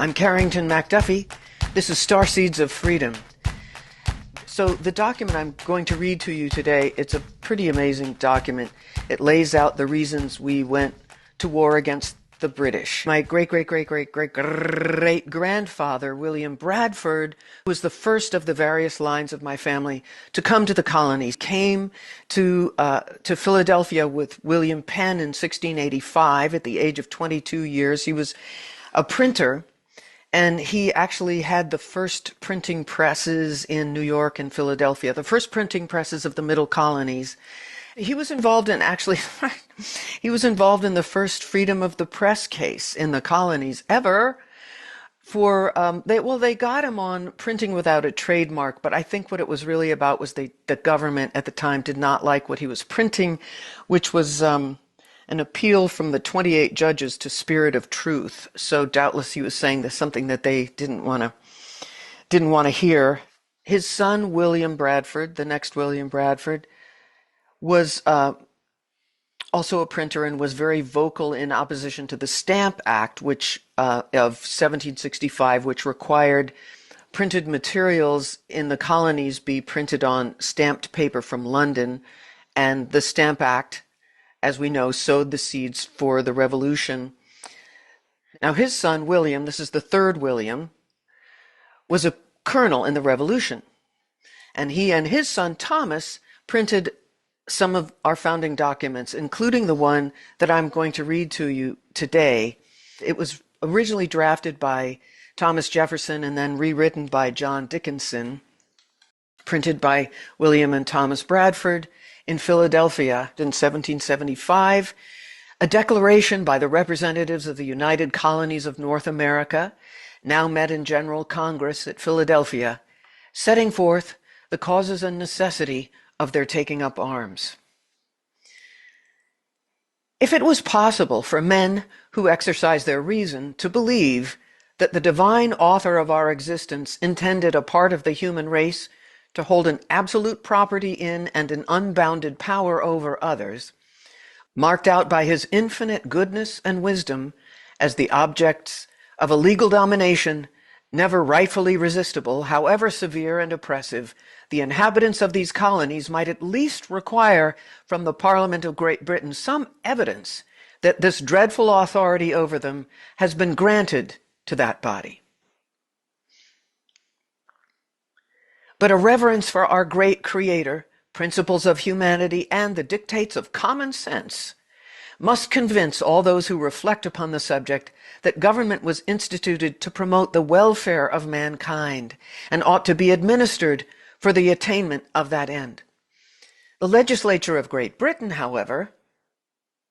I'm Carrington MacDuffie. This is Starseeds of Freedom. So the document I'm going to read to you today, it's a pretty amazing document. It lays out the reasons we went to war against the British. My great-great-great-great-great-great-grandfather, William Bradford, was the first of the various lines of my family to come to the colonies, came to Philadelphia with William Penn in 1685 at the age of 22 years. He was a printer, and he actually had the first printing presses in New York and Philadelphia, the first printing presses of the middle colonies. He was involved in he was involved in the first freedom of the press case in the colonies ever. They got him on printing without a trademark, but I think what it was really about was the government at the time did not like what he was printing, which was an appeal from the 28 judges to spirit of truth. So doubtless he was saying there's something that they didn't want to hear. His son, William Bradford, the next William Bradford, was also a printer and was very vocal in opposition to the Stamp Act, which of 1765, which required printed materials in the colonies be printed on stamped paper from London. And the Stamp Act, as we know, sowed the seeds for the Revolution. Now his son, William, this is the third William, was a colonel in the Revolution. And he and his son, Thomas, printed some of our founding documents, including the one that I'm going to read to you today. It was originally drafted by Thomas Jefferson and then rewritten by John Dickinson, printed by William and Thomas Bradford in Philadelphia in 1775, a declaration by the representatives of the United Colonies of North America, now met in General Congress at Philadelphia, setting forth the causes and necessity of their taking up arms. If it was possible for men who exercise their reason to believe that the divine author of our existence intended a part of the human race to hold an absolute property in and an unbounded power over others, marked out by his infinite goodness and wisdom as the objects of a legal domination never rightfully resistible, however severe and oppressive, the inhabitants of these colonies might at least require from the Parliament of Great Britain some evidence that this dreadful authority over them has been granted to that body. But a reverence for our great Creator, principles of humanity, and the dictates of common sense must convince all those who reflect upon the subject that government was instituted to promote the welfare of mankind and ought to be administered for the attainment of that end. The legislature of Great Britain, however,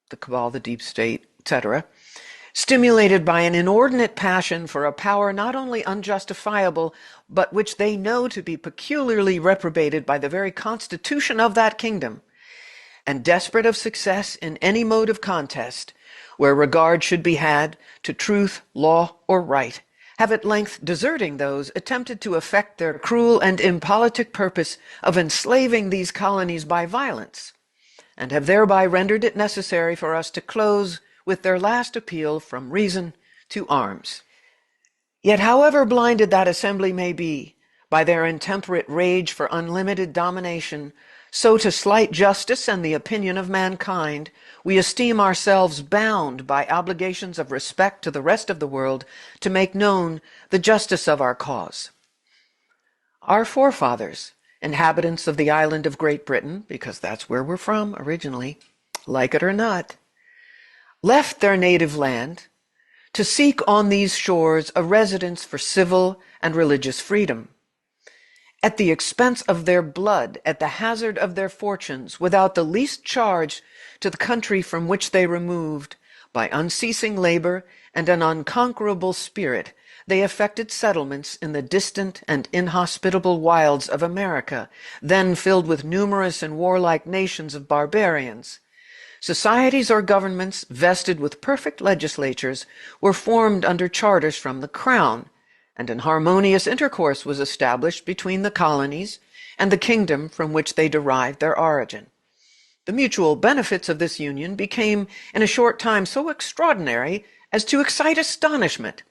the cabal, the deep state, etc., stimulated by an inordinate passion for a power not only unjustifiable, but which they know to be peculiarly reprobated by the very constitution of that kingdom, and desperate of success in any mode of contest, where regard should be had to truth, law, or right, have at length, deserting those, attempted to effect their cruel and impolitic purpose of enslaving these colonies by violence, and have thereby rendered it necessary for us to close with their last appeal from reason to arms. Yet however blinded that assembly may be by their intemperate rage for unlimited domination, so to slight justice and the opinion of mankind, we esteem ourselves bound by obligations of respect to the rest of the world to make known the justice of our cause. Our forefathers, inhabitants of the island of Great Britain, because that's where we're from originally, like it or not, left their native land to seek on these shores a residence for civil and religious freedom. At the expense of their blood, at the hazard of their fortunes, without the least charge to the country from which they removed, by unceasing labor and an unconquerable spirit, they effected settlements in the distant and inhospitable wilds of America, then filled with numerous and warlike nations of barbarians. Societies or governments vested with perfect legislatures were formed under charters from the crown, and an harmonious intercourse was established between the colonies and the kingdom from which they derived their origin. The mutual benefits of this union became in a short time so extraordinary as to excite astonishment.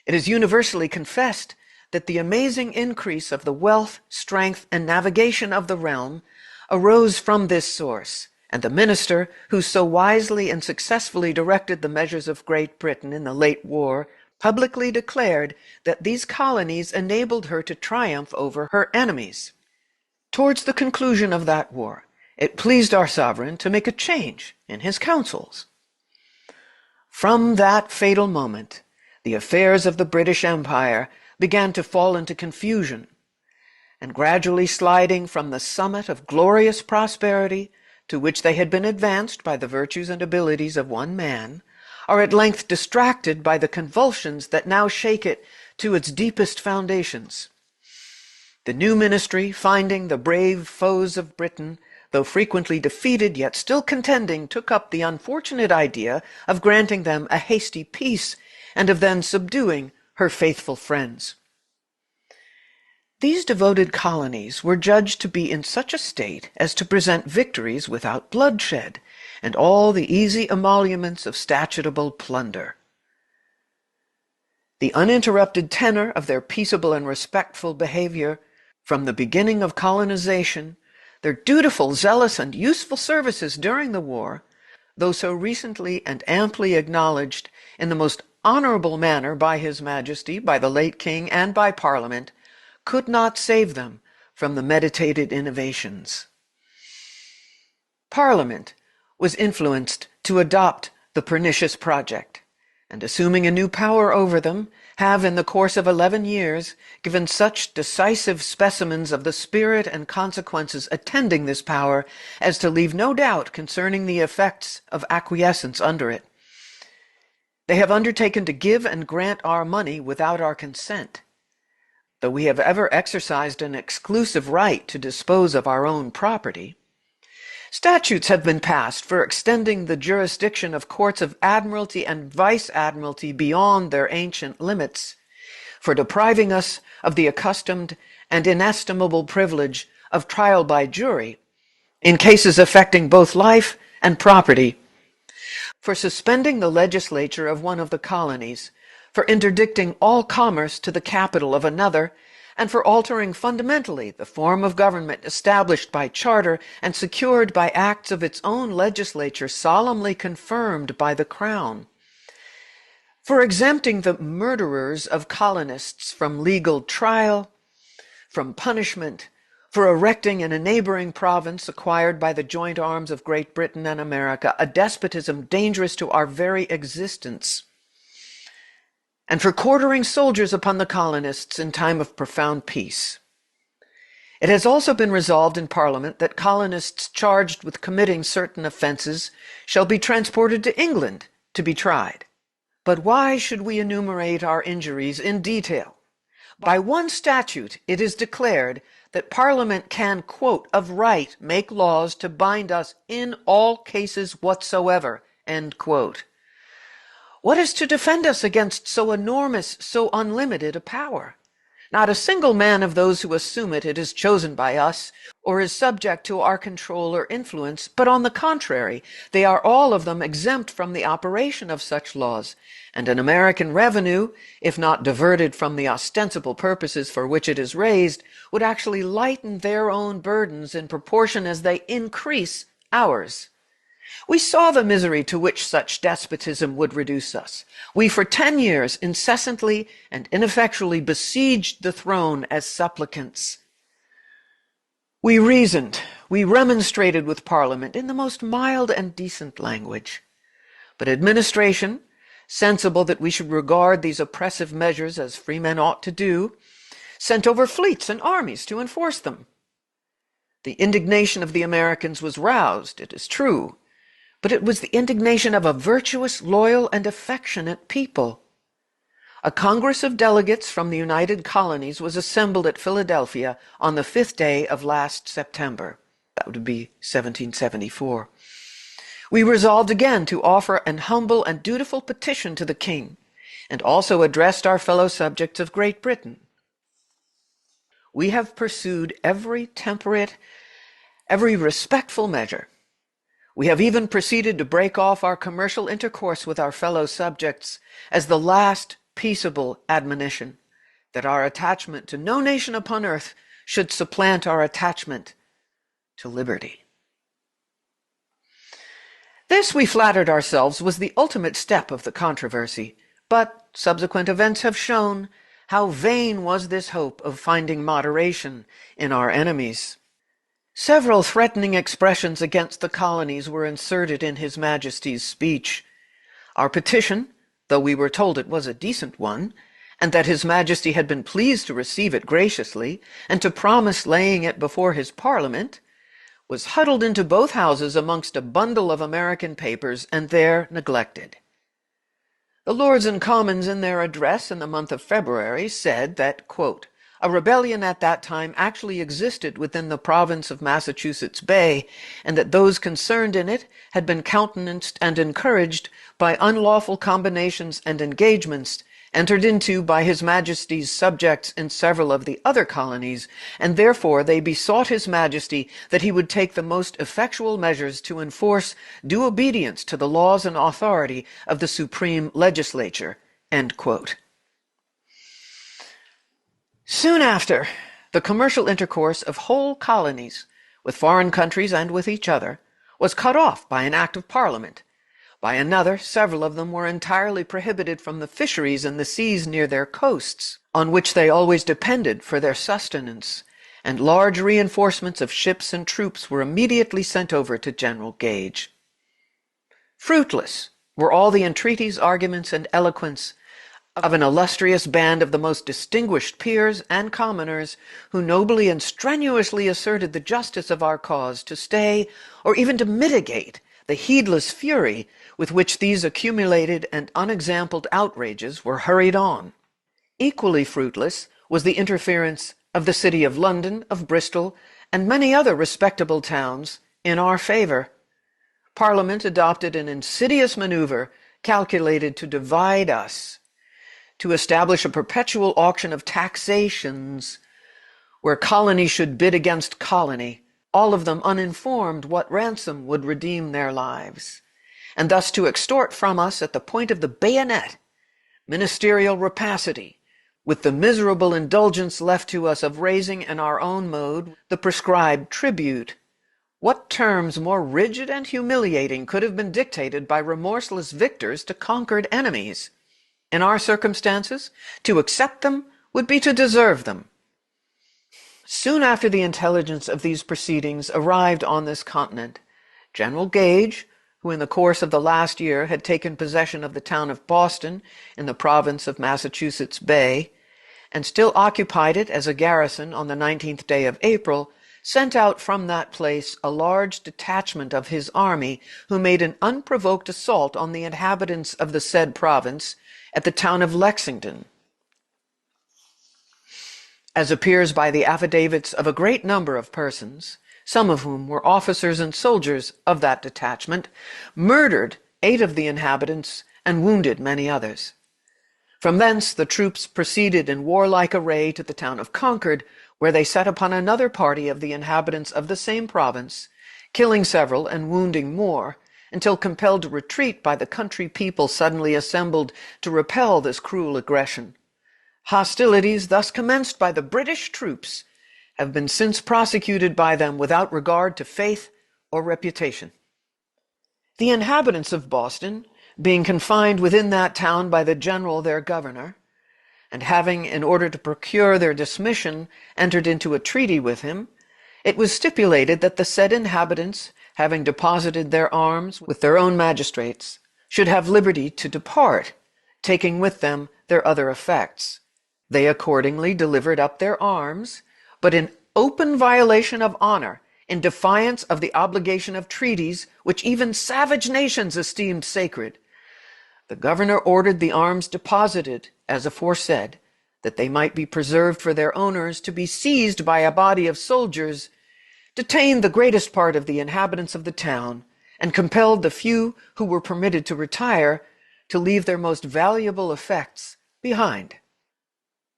It is universally confessed that the amazing increase of the wealth, strength, and navigation of the realm arose from this source, and the minister who so wisely and successfully directed the measures of Great Britain in the late war publicly declared that these colonies enabled her to triumph over her enemies. Towards the conclusion of that war, it pleased our sovereign to make a change in his counsels. From that fatal moment, the affairs of the British Empire began to fall into confusion, and gradually sliding from the summit of glorious prosperity to which they had been advanced by the virtues and abilities of one man, are at length distracted by the convulsions that now shake it to its deepest foundations. The new ministry, finding the brave foes of Britain, though frequently defeated yet still contending, took up the unfortunate idea of granting them a hasty peace, and of then subduing her faithful friends. These devoted colonies were judged to be in such a state as to present victories without bloodshed, and all the easy emoluments of statutable plunder. The uninterrupted tenor of their peaceable and respectful behavior from the beginning of colonization, their dutiful, zealous, and useful services during the war, though so recently and amply acknowledged in the most honorable manner by His Majesty, by the late King, and by Parliament, could not save them from the meditated innovations. Parliament was influenced to adopt the pernicious project, and assuming a new power over them, have in the course of 11 years given such decisive specimens of the spirit and consequences attending this power as to leave no doubt concerning the effects of acquiescence under it. They have undertaken to give and grant our money without our consent, though we have ever exercised an exclusive right to dispose of our own property. Statutes have been passed for extending the jurisdiction of courts of admiralty and vice-admiralty beyond their ancient limits, for depriving us of the accustomed and inestimable privilege of trial by jury in cases affecting both life and property, for suspending the legislature of one of the colonies, for interdicting all commerce to the capital of another, and for altering fundamentally the form of government established by charter and secured by acts of its own legislature solemnly confirmed by the Crown, for exempting the murderers of colonists from legal trial, from punishment, for erecting in a neighboring province acquired by the joint arms of Great Britain and America a despotism dangerous to our very existence, and for quartering soldiers upon the colonists in time of profound peace. It has also been resolved in Parliament that colonists charged with committing certain offences shall be transported to England to be tried. But why should we enumerate our injuries in detail? By one statute it is declared that Parliament can, quote, of right make laws to bind us in all cases whatsoever, end quote. What is to defend us against so enormous, so unlimited a power? Not a single man of those who assume it is chosen by us, or is subject to our control or influence, but on the contrary, they are all of them exempt from the operation of such laws, and an American revenue, if not diverted from the ostensible purposes for which it is raised, would actually lighten their own burdens in proportion as they increase ours. We saw the misery to which such despotism would reduce us. We for 10 years incessantly and ineffectually besieged the throne as supplicants. We reasoned, we remonstrated with Parliament in the most mild and decent language. But administration, sensible that we should regard these oppressive measures as free men ought to do, sent over fleets and armies to enforce them. The indignation of the Americans was roused, it is true, but it was the indignation of a virtuous, loyal, and affectionate people. A Congress of delegates from the United Colonies was assembled at Philadelphia on the 5th day of last September. That would be 1774. We resolved again to offer an humble and dutiful petition to the King, and also addressed our fellow subjects of Great Britain. We have pursued every temperate, every respectful measure. We have even proceeded to break off our commercial intercourse with our fellow subjects as the last peaceable admonition that our attachment to no nation upon earth should supplant our attachment to liberty. This, we flattered ourselves, was the ultimate step of the controversy, but subsequent events have shown how vain was this hope of finding moderation in our enemies. Several threatening expressions against the colonies were inserted in His Majesty's speech. Our petition, though we were told it was a decent one, and that His Majesty had been pleased to receive it graciously, and to promise laying it before his Parliament, was huddled into both houses amongst a bundle of American papers, and there neglected. The Lords and Commons, in their address in the month of February, said that, quote, a rebellion at that time actually existed within the province of Massachusetts Bay, and that those concerned in it had been countenanced and encouraged by unlawful combinations and engagements entered into by His Majesty's subjects in several of the other colonies, and therefore they besought His Majesty that he would take the most effectual measures to enforce due obedience to the laws and authority of the supreme legislature. End quote. Soon after, the commercial intercourse of whole colonies with foreign countries and with each other was cut off by an act of Parliament. By another, several of them were entirely prohibited from the fisheries in the seas near their coasts, on which they always depended for their sustenance, and large reinforcements of ships and troops were immediately sent over to General Gage. Fruitless were all the entreaties, arguments, and eloquence of an illustrious band of the most distinguished peers and commoners, who nobly and strenuously asserted the justice of our cause to stay, or even to mitigate, the heedless fury with which these accumulated and unexampled outrages were hurried on. Equally fruitless was the interference of the city of London, of Bristol, and many other respectable towns in our favor. Parliament adopted an insidious maneuver calculated to divide us, to establish a perpetual auction of taxations, where colony should bid against colony, all of them uninformed what ransom would redeem their lives, and thus to extort from us at the point of the bayonet ministerial rapacity, with the miserable indulgence left to us of raising in our own mode the prescribed tribute. What terms more rigid and humiliating could have been dictated by remorseless victors to conquered enemies? In our circumstances, to accept them would be to deserve them. Soon after the intelligence of these proceedings arrived on this continent, General Gage, who in the course of the last year had taken possession of the town of Boston in the province of Massachusetts Bay, and still occupied it as a garrison on the 19th day of April, sent out from that place a large detachment of his army, who made an unprovoked assault on the inhabitants of the said province at the town of Lexington. As appears by the affidavits of a great number of persons, some of whom were officers and soldiers of that detachment, murdered 8 of the inhabitants and wounded many others. From thence the troops proceeded in warlike array to the town of Concord, where they set upon another party of the inhabitants of the same province, killing several and wounding more, until compelled to retreat by the country people suddenly assembled to repel this cruel aggression. Hostilities thus commenced by the British troops have been since prosecuted by them without regard to faith or reputation. The inhabitants of Boston, being confined within that town by the general their governor, and having, in order to procure their dismission, entered into a treaty with him, it was stipulated that the said inhabitants, having deposited their arms with their own magistrates, should have liberty to depart, taking with them their other effects. They accordingly delivered up their arms, but in open violation of honor, in defiance of the obligation of treaties which even savage nations esteemed sacred. The governor ordered the arms deposited, as aforesaid, that they might be preserved for their owners, to be seized by a body of soldiers, detained the greatest part of the inhabitants of the town, and compelled the few who were permitted to retire to leave their most valuable effects behind.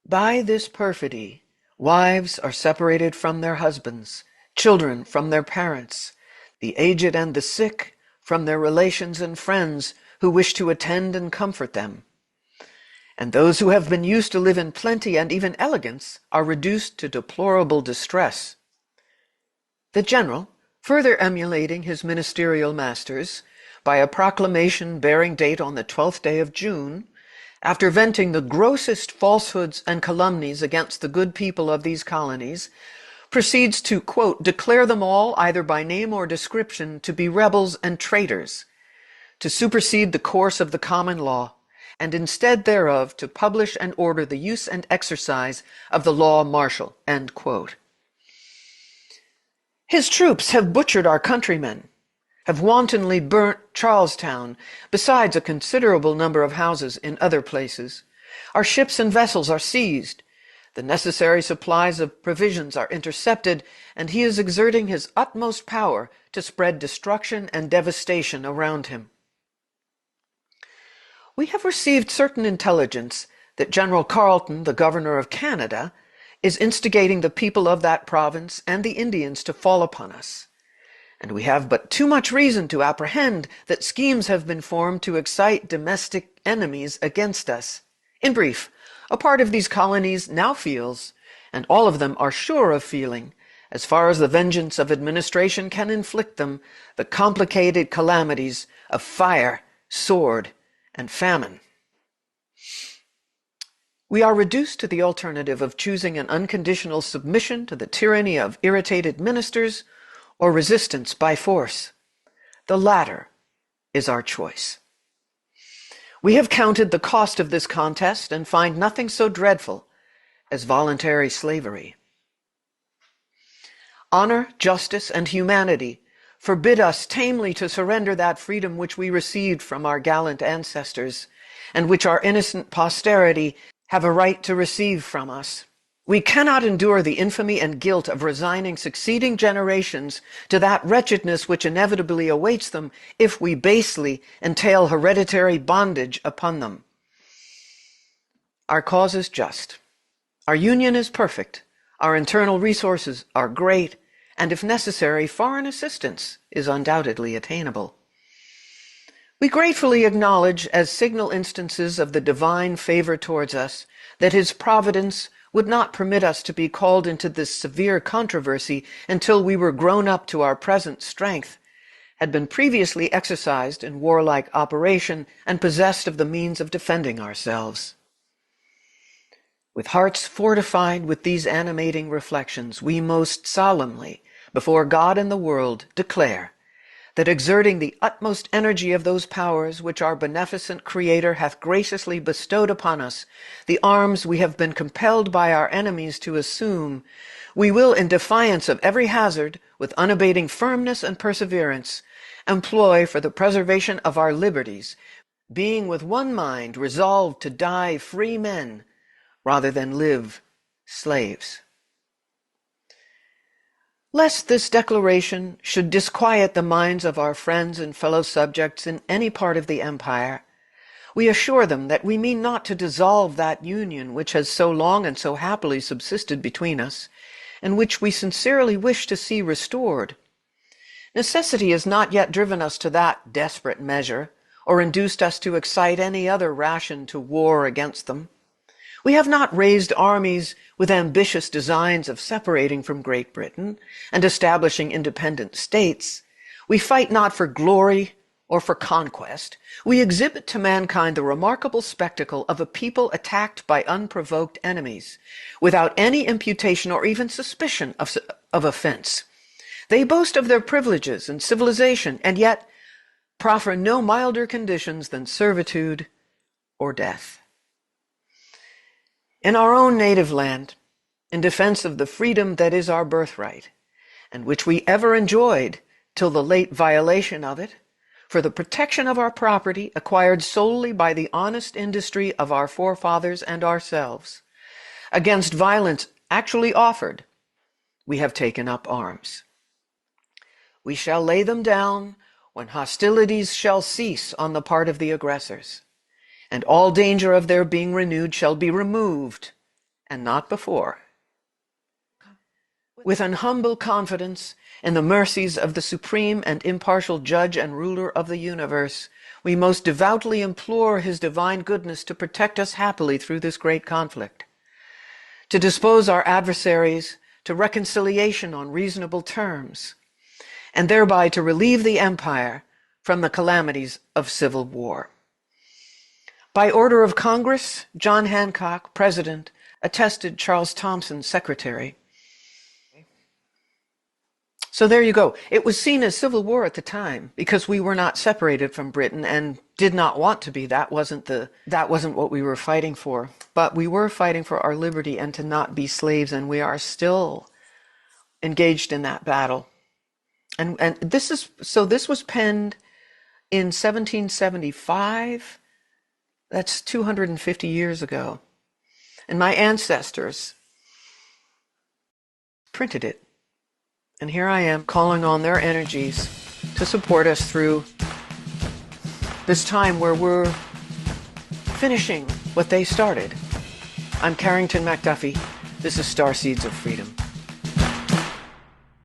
By this perfidy, wives are separated from their husbands, children from their parents, the aged and the sick from their relations and friends who wish to attend and comfort them. and those who have been used to live in plenty and even elegance are reduced to deplorable distress. The general, further emulating his ministerial masters, by a proclamation bearing date on the 12th day of June, after venting the grossest falsehoods and calumnies against the good people of these colonies, proceeds to, quote, declare them all, either by name or description, to be rebels and traitors, to supersede the course of the common law, and instead thereof to publish and order the use and exercise of the law martial, end quote. His troops have butchered our countrymen, have wantonly burnt Charlestown, besides a considerable number of houses in other places. Our ships and vessels are seized. The necessary supplies of provisions are intercepted, and he is exerting his utmost power to spread destruction and devastation around him. We have received certain intelligence that General Carrington, the governor of Canada, is instigating the people of that province and the Indians to fall upon us. And we have but too much reason to apprehend that schemes have been formed to excite domestic enemies against us. In brief, a part of these colonies now feels, and all of them are sure of feeling, as far as the vengeance of administration can inflict them, the complicated calamities of fire, sword, and famine. We are reduced to the alternative of choosing an unconditional submission to the tyranny of irritated ministers or resistance by force. The latter is our choice. We have counted the cost of this contest and find nothing so dreadful as voluntary slavery. Honor, justice, and humanity forbid us tamely to surrender that freedom which we received from our gallant ancestors, and which our innocent posterity have a right to receive from us. We cannot endure the infamy and guilt of resigning succeeding generations to that wretchedness which inevitably awaits them if we basely entail hereditary bondage upon them. Our cause is just. Our union is perfect. Our internal resources are great, and if necessary, foreign assistance is undoubtedly attainable. We gratefully acknowledge, as signal instances of the divine favor towards us, that his providence would not permit us to be called into this severe controversy until we were grown up to our present strength, had been previously exercised in warlike operation, and possessed of the means of defending ourselves. With hearts fortified with these animating reflections, we most solemnly, before God and the world, declare that exerting the utmost energy of those powers which our beneficent Creator hath graciously bestowed upon us, the arms we have been compelled by our enemies to assume, we will, in defiance of every hazard, with unabating firmness and perseverance, employ for the preservation of our liberties, being with one mind resolved to die free men rather than live slaves. Lest this declaration should disquiet the minds of our friends and fellow subjects in any part of the empire, we assure them that we mean not to dissolve that union which has so long and so happily subsisted between us, and which we sincerely wish to see restored. Necessity has not yet driven us to that desperate measure, or induced us to excite any other ration to war against them. We have not raised armies with ambitious designs of separating from Great Britain and establishing independent states. We fight not for glory or for conquest. We exhibit to mankind the remarkable spectacle of a people attacked by unprovoked enemies, without any imputation or even suspicion of offense. They boast of their privileges and civilization, and yet proffer no milder conditions than servitude or death. In our own native land, in defense of the freedom that is our birthright, and which we ever enjoyed till the late violation of it, for the protection of our property acquired solely by the honest industry of our forefathers and ourselves, against violence actually offered, we have taken up arms. We shall lay them down when hostilities shall cease on the part of the aggressors, and all danger of their being renewed shall be removed, and not before. With an humble confidence In the mercies of the supreme and impartial judge and ruler of the universe, we most devoutly implore his divine goodness to protect us happily through this great conflict, to dispose our adversaries to reconciliation on reasonable terms, and thereby to relieve the empire from the calamities of civil war. By order of Congress, John Hancock, President, attested Charles Thomson, Secretary. So there you go. It was seen as civil war at the time because we were not separated from Britain and did not want to be. That wasn't what we were fighting for. But we were fighting for our liberty and to not be slaves, and we are still engaged in that battle. And this was penned in 1775. That's 250 years ago. And my ancestors printed it. And here I am calling on their energies to support us through this time where we're finishing what they started. I'm Carrington McDuffie. This is Starseeds of Freedom.